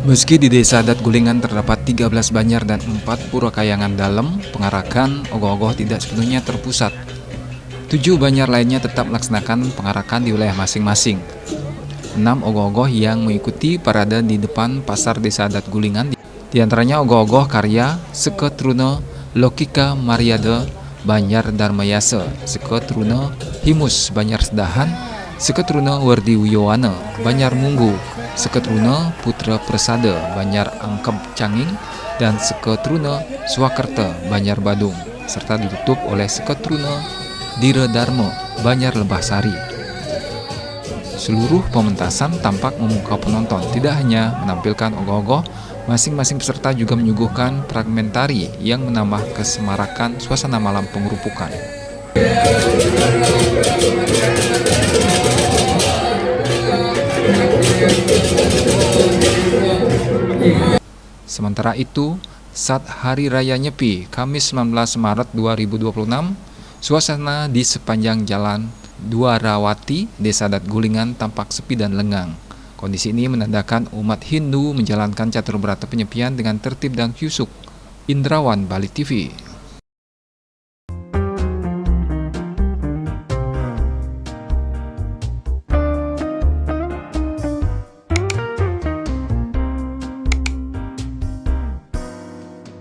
Meski di Desa Adat Gulingan terdapat 13 banjar dan 4 pura kayangan dalam, pengarakan ogoh-ogoh tidak sepenuhnya terpusat. 7 banjar lainnya tetap melaksanakan pengarakan di wilayah masing-masing. 6 ogoh-ogoh yang mengikuti parade di depan pasar Desa Adat Gulingan, di antaranya ogoh-ogoh karya Seke Truna Lokika Mariade Banjar Darmayase, Seke Truna Himus Banjar Sedahan, Seke Truna Wardi Wiyowana Banjar Munggu, Seke Truna Putra Persada Banjar Angkep Canging, dan Seke Truna Swakerta Banjar Badung, serta ditutup oleh Seke Truna Dire Darmo Banjar Lembah Sari. Seluruh pementasan tampak memukau penonton, tidak hanya menampilkan ogoh-ogoh, masing-masing peserta juga menyuguhkan fragmentari yang menambah kesemarakan suasana malam pengerupukan. Sementara itu, saat Hari Raya Nyepi, Kamis 19 Maret 2026, suasana di sepanjang jalan Dwarawati, Desa Adat Gulingan tampak sepi dan lengang. Kondisi ini menandakan umat Hindu menjalankan catur berata penyepian dengan tertib dan khusyuk. Indrawan, Bali TV.